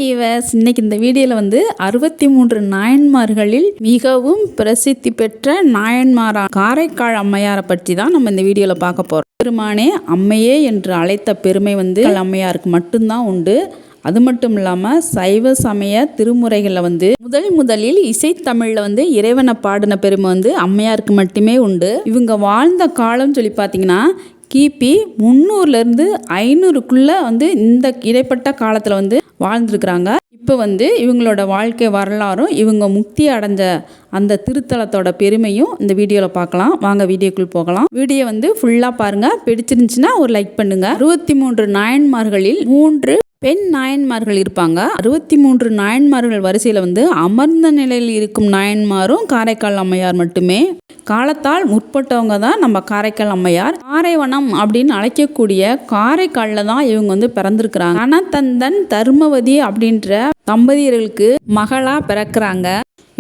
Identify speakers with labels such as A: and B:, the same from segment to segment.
A: ஈவர்ஸ், இன்னைக்கு இந்த வீடியோவில் வந்து 63 நாயன்மார்களில் மிகவும் பிரசித்தி பெற்ற நாயன்மாரா காரைக்கால் அம்மையாரை பற்றி தான் நம்ம இந்த வீடியோவில் பார்க்க போகிறோம். பெருமானே அம்மையே என்று அழைத்த பெருமை வந்து அம்மையாருக்கு மட்டும்தான் உண்டு. அது மட்டும் இல்லாமல் சைவ சமய திருமுறைகளில் வந்து முதலில் இசைத்தமிழில் வந்து இறைவனை பாடின பெருமை வந்து அம்மையாருக்கு மட்டுமே உண்டு. இவங்க வாழ்ந்த காலம் சொல்லி பார்த்தீங்கன்னா கிபி 300லேருந்து 500க்குள்ளே வந்து இந்த இடைப்பட்ட காலத்தில் வந்து வாழ்ந்துருக்குறாங்க. இப்போ வந்து இவங்களோட வாழ்க்கை வரலாறும் இவங்க முக்தி அடைஞ்ச அந்த திருத்தலத்தோட பெருமையும் இந்த வீடியோவில் பார்க்கலாம். வாங்க வீடியோக்குள் போகலாம். வீடியோ வந்து ஃபுல்லாக பாருங்கள். பிடிச்சிருந்துச்சுன்னா ஒரு லைக் பண்ணுங்கள். 63 நாயன்மார்களில் 3 பெண் நாயன்மார்கள் இருப்பாங்க. 63 நாயன்மார்கள் வரிசையில் வந்து அமர்ந்த நிலையில் இருக்கும் நாயன்மாரும் காரைக்கால் அம்மையார் மட்டுமே. காலத்தால் முற்பட்டவங்க தான் நம்ம காரைக்கால் அம்மையார். காரைவனம் அப்படின்னு அழைக்கக்கூடிய காரைக்காலில் தான் இவங்க வந்து பிறந்திருக்கிறாங்க. கனதந்தன் தர்மவதி அப்படின்ற தம்பதியர்களுக்கு மகளாக பிறக்கிறாங்க.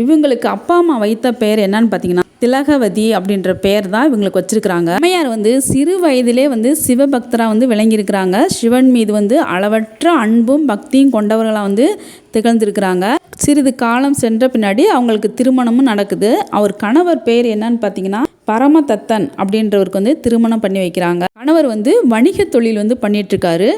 A: இவங்களுக்கு அப்பா அம்மா வைத்த பெயர் என்னன்னு பார்த்தீங்கன்னா திலகவதி அப்படின்ற பெயர் தான் இவங்களுக்கு வச்சிருக்கிறாங்க. அம்மையார் வந்து சிறு வயதிலே வந்து சிவபக்தராக வந்து விளங்கியிருக்கிறாங்க. சிவன் மீது வந்து அளவற்ற அன்பும் பக்தியும் கொண்டவர்களாக வந்து திகழ்ந்திருக்கிறாங்க. சிறிது காலம் சென்ற பின்னாடி அவங்களுக்கு திருமணமும் நடக்குது. அவர் கணவர் பேர் என்னன்னு பார்த்தீங்கன்னா பரமதத்தன் அப்படின்றவருக்கு வந்து திருமணம் பண்ணி வைக்கிறாங்க. கணவர் வந்து வணிக தொழில் வந்து பண்ணிட்டு இருக்காரு.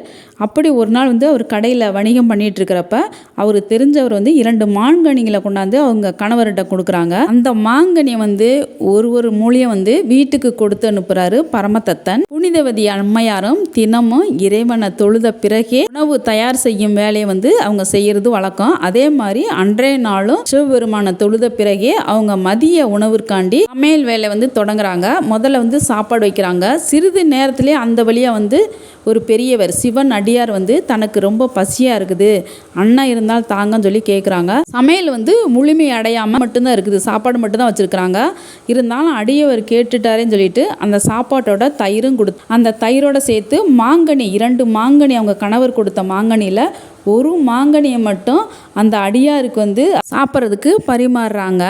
A: அப்படி ஒரு நாள் வந்து அவர் கடையில் வணிகம் பண்ணிட்டு இருக்கிறப்ப அவர் தெரிஞ்சவர் வந்து 2 மாங்கனிகளை கொண்டாந்து அவங்க கணவர்கிட்ட கொடுக்குறாங்க. அந்த மாங்கனியை வந்து ஒரு மூலியம் வந்து வீட்டுக்கு கொடுத்து அனுப்புறாரு பரமதத்தன். புனிதவதி அம்மையாரும் தினமும் இறைவனை தொழுத பிறகே உணவு தயார் செய்யும் வேலையை வந்து அவங்க செய்யறது வழக்கம். அதே மாதிரி அன்றைய நாளும் சிவபெருமான தொழுத பிறகே அவங்க மதிய உணவிற்காண்டி சமையல் வேலை வந்து தொடங்குறாங்க. முதல்ல வந்து சாப்பாடு வைக்கிறாங்க. சிறிது நேரத்திலே அந்த வழியாக வந்து ஒரு பெரியவர் சிவன் அடியார் வந்து தனக்கு ரொம்ப பசியாக இருக்குது, அண்ணன் இருந்தால் தாங்கன்னு சொல்லி கேட்குறாங்க. சமையல் வந்து முழுமை அடையாமல் மட்டும்தான் இருக்குது, சாப்பாடு மட்டும்தான் வச்சுருக்குறாங்க. இருந்தாலும் அடியவர் கேட்டுட்டாரேன்னு சொல்லிட்டு அந்த சாப்பாட்டோட தயிரும் அந்த தயிரோடு சேர்த்து மாங்கனி 2 மாங்கனி அவங்க கணவர் கொடுத்த மாங்கனியில் ஒரு மாங்கனியை மட்டும் அந்த அடியாருக்கு வந்து சாப்பிட்றதுக்கு பரிமாறுறாங்க.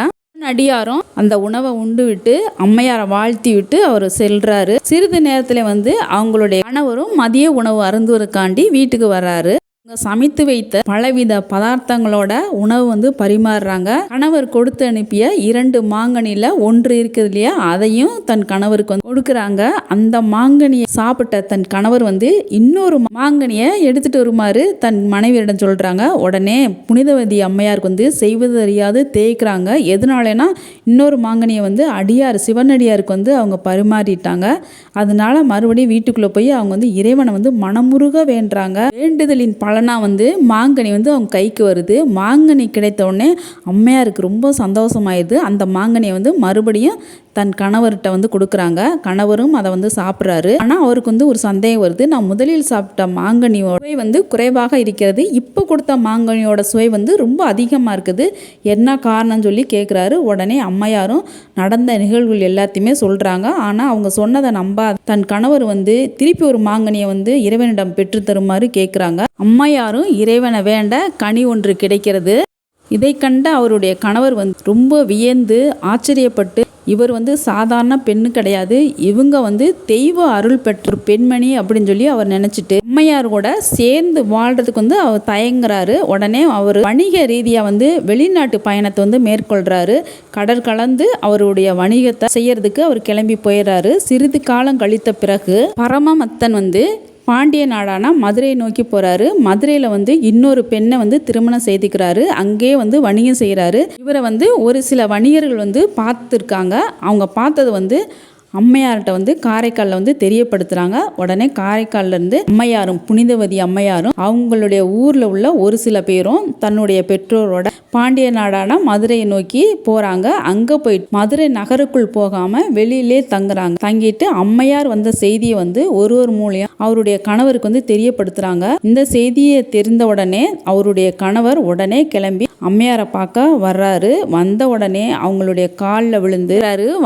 A: அடியாரும் அந்த உணவை உண்டு விட்டு அம்மையாரை வாழ்த்தி விட்டு அவர் செல்றாரு. சிறிது நேரத்தில் வந்து அவங்களுடைய கணவரும் மதிய உணவு அருந்துவதற்காண்டி வீட்டுக்கு வர்றாரு. சமைத்து வைத்த பலவித பதார்த்தங்களோட உணவு வந்து பரிமாறுறாங்க. கணவர் கொடுத்து அனுப்பிய 2 மாங்கனியில் 1 இருக்குது இல்லையா, அதையும் தன் கணவருக்கு வந்து கொடுக்குறாங்க. அந்த மாங்கனியை சாப்பிட்ட தன் கணவர் வந்து இன்னொரு மாங்கனியை எடுத்துட்டு வருமாறு தன் மனைவியிடம் சொல்றாங்க. உடனே புனிதவதி அம்மையாருக்கு வந்து செய்வது அறியாது தேய்க்கிறாங்க. எதனாலனா இன்னொரு மாங்கனியை வந்து சிவனடியாருக்கு வந்து அவங்க பரிமாறிட்டாங்க. அதனால மறுபடியும் வீட்டுக்குள்ளே போய் அவங்க வந்து இறைவனை வந்து மனமுருக வேண்டுறாங்க. வேண்டுதலின் பலனா வந்து மாங்கனி வந்து அவங்க கைக்கு வருது. மாங்கனி கிடைத்த உடனே அம்மையாருக்கு ரொம்ப சந்தோஷமாயிடுது. அந்த மாங்கனியை வந்து மறுபடியும் தன் கணவர்கிட்ட வந்து கொடுக்குறாங்க. கணவரும் அதை வந்து சாப்பிட்றாரு. ஆனால் அவருக்கு வந்து ஒரு சந்தேகம் வருது. நான் முதலில் சாப்பிட்ட மாங்கனியோட சுவை வந்து குறைவாக இருக்கிறது, இப்போ கொடுத்த மாங்கனியோட சுவை வந்து ரொம்ப அதிகமாக இருக்குது, என்ன காரணம்னு சொல்லி கேட்குறாரு. உடனே அம்மையாரும் நடந்த நிகழ்வுகள் எல்லாத்தையுமே சொல்கிறாங்க. ஆனால் அவங்க சொன்னதை நம்பாத தன் கணவர் வந்து திருப்பி ஒரு மாங்கனியை வந்து இறைவனிடம் பெற்று தருமாறு கேட்குறாங்க. அம்மையாரும் இறைவனை வேண்ட கனி ஒன்று கிடைக்கிறது. இதை கண்ட அவருடைய கணவர் வந்து ரொம்ப வியந்து ஆச்சரியப்பட்டு, இவர் வந்து சாதாரண பெண்ணு கிடையாது, இவங்க வந்து தெய்வ அருள் பெற்ற பெண்மணி அப்படின்னு சொல்லி அவர் நினச்சிட்டு அம்மையாரோட சேர்ந்து வாழ்கிறதுக்கு வந்து அவர் தயங்குறாரு. உடனே அவர் வணிக ரீதியாக வந்து வெளிநாட்டு பயணத்தை வந்து மேற்கொள்கிறாரு. கடற்கலந்து அவருடைய வணிகத்தை செய்யறதுக்கு அவர் கிளம்பி போயிடுறாரு. சிறிது காலம் கழித்த பிறகு பரமதத்தன் வந்து பாண்டிய நாடான மதுரையை நோக்கி போகிறாரு. மதுரையில் வந்து இன்னொரு பெண்ணை வந்து திருமணம் செய்துக்கிறாரு. அங்கே வந்து வணிகம் செய்கிறாரு. இவரை வந்து ஒரு சில வணிகர்கள் வந்து பார்த்துருக்காங்க. அவங்க பார்த்தது வந்து அம்மையார்கிட்ட வந்து காரைக்காலில் வந்து தெரியப்படுத்துகிறாங்க. உடனே காரைக்காலிலேருந்து அம்மையாரும் புனிதவதி அம்மையாரும் அவங்களுடைய ஊரில் உள்ள ஒரு சில பேரும் தன்னுடைய பெற்றோரோட பாண்டிய நாடான மதுரையை நோக்கி போகிறாங்க. அங்கே போயிட்டு மதுரை நகருக்குள் போகாமல் வெளியிலே தங்குறாங்க. தங்கிட்டு அம்மையார் வந்த செய்தியை வந்து ஒரு மூலியம் அவருடைய கணவருக்கு வந்து தெரியப்படுத்துகிறாங்க. இந்த செய்தியை தெரிந்த உடனே அவருடைய கணவர் உடனே கிளம்பி அம்மையாரை பார்க்க வர்றாரு. வந்த உடனே அவங்களுடைய காலில் விழுந்து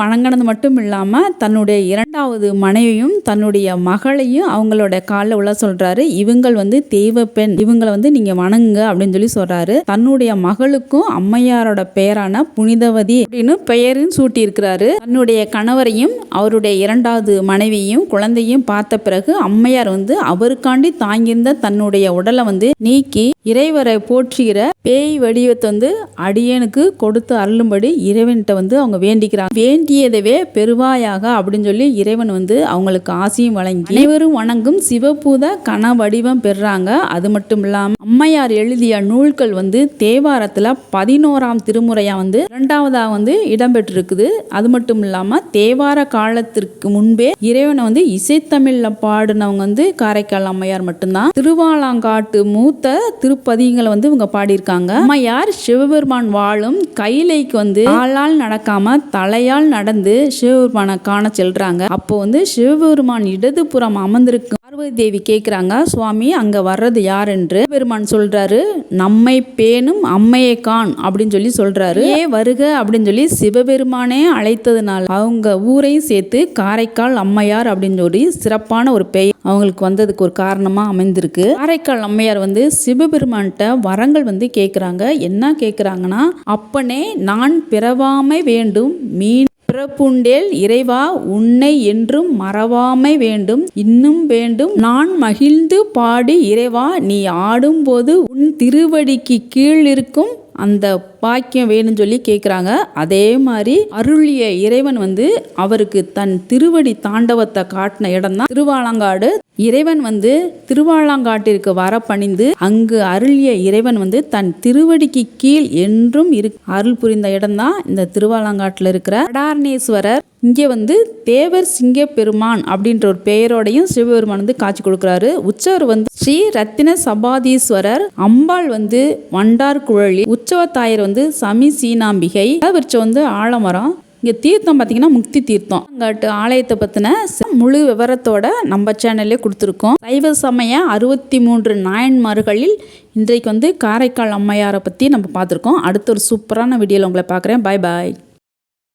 A: வணங்கினது மட்டும் இல்லாமல் தன்னுடைய இரண்டாவது மனைவியும் தன்னுடைய மகளையும் அவங்களோட காலில் உள்ள சொல்றாரு. இவங்கள் வந்து தெய்வ பெண், இவங்களை வந்து நீங்க வணங்குங்க அப்படின்னு சொல்லி சொல்றாரு. தன்னுடைய மகளுக்கும் அம்மையாரோட பெயரான புனிதவதி அப்படின்னு பெயரும் சூட்டி இருக்கிறாரு. தன்னுடைய கணவரையும் அவருடைய இரண்டாவது மனைவியையும் குழந்தையும் பார்த்த பிறகு அம்மையார் வந்து அவருக்காண்டி தாங்கியிருந்த தன்னுடைய உடலை வந்து நீக்கி இறைவரை போற்றுகிற பேய் வடிவத்தை வந்து அடியனுக்கு கொடுத்து அருளும்படி இறைவன்கிட்ட வந்து அவங்க வேண்டிக்கிறாங்க. வேண்டியதவே பெருவாயாக அப்படின்னு சொல்லி இறைவன் வந்து அவங்களுக்கு ஆசையும் வழங்கி அனைவரும் வணங்கும் சிவபூத கன வடிவம் பெறாங்க. அது மட்டும் இல்லாம அம்மையார் எழுதிய நூல்கள் வந்து தேவாரத்துல 11ஆம் திருமுறையா வந்து 2வதாக வந்து இடம்பெற்றிருக்குது. அது மட்டும் இல்லாம தேவார காலத்திற்கு முன்பே இறைவனை வந்து இசைத்தமிழ்ல பாடினவங்க வந்து காரைக்கால் அம்மையார் மட்டும்தான். திருவாலாங்காட்டு மூத்த திருப்பதிகளை வந்து இவங்க பாடியிருக்காங்க. அம்மையார் சிவபெருமான் வாழும் கைலைக்கு வந்து காலால் நடக்காம தலையால் நடந்து சிவபெருமானை காண செல்றாங்க. அப்போ வந்து சிவபெருமான் இடதுபுறம் அமர்ந்திருக்கு பார்வதி தேவி கேட்கிறாங்க, சுவாமி அங்க வர்றது யார் என்று. பெருமான் சொல்றாரு, நம்மை பேணும் அம்மையை காண் அப்படின்னு சொல்லி சொல்றாரு. வருக அப்படின்னு சொல்லி சிவபெருமானே அழைத்ததுனால அவங்க ஊரையும் சேர்த்து காரைக்கால் அம்மையார் அப்படின்னு சொல்லி சிறப்பான ஒரு பெயர் அவங்களுக்கு வந்ததுக்கு ஒரு காரணமா அமைந்திருக்கு. காரைக்கால் அம்மையார் வந்து சிவபெருமான்கிட்ட வரங்கள் வந்து கேட்குறாங்க. என்ன கேட்குறாங்கன்னா, அப்பனே நான் பிறவாமை வேண்டும், மீன் பிறப்புண்டேல் இறைவா உன்னை என்றும் மறவாமை வேண்டும், இன்னும் வேண்டும் நான் மகிழ்ந்து பாடி இறைவா நீ ஆடும்போது உன் திருவடிக்கு கீழ் இருக்கும் அந்த பாக்கியம் வேணும்னு சொல்லி கேட்குறாங்க. அதே மாதிரி அருளிய இறைவன் வந்து அவருக்கு தன் திருவடி தாண்டவத்தை காட்டின இடம் தான் திருவாலங்காடு. இறைவன் வந்து திருவாலங்காட்டிற்கு வர பணிந்து அங்கு அருளிய இறைவன் வந்து தன் திருவடிக்கு கீழ் என்றும் அருள் புரிந்த இடம் தான் இந்த திருவாலங்காட்டில் இருக்கிற வடாரணேஸ்வரர். இங்கே வந்து தேவர் சிங்க பெருமான் அப்படின்ற ஒரு பெயரோடையும் சிவபெருமான் வந்து காட்சி கொடுக்குறாரு. உற்சவர் வந்து ஸ்ரீ ரத்தின சபாதீஸ்வரர், அம்பாள் வந்து வண்டார் குழலி, உற்சவத்தாயர் வந்து சமி சீனாம்பிகை, விருட்சம் வந்து ஆலமரம். இங்கே தீர்த்தம் பார்த்தீங்கன்னா முக்தி தீர்த்தம். அங்காட்டு ஆலயத்தை பற்றின முழு விவரத்தோட நம்ம சேனல்லே கொடுத்துருக்கோம். சைவ சமய 63 நாயன்மார்களில் இன்றைக்கு வந்து காரைக்கால் அம்மையாரை பற்றி நம்ம பார்த்துருக்கோம். அடுத்த ஒரு சூப்பரான வீடியோவில் உங்களை பார்க்குறேன். பாய் பாய்.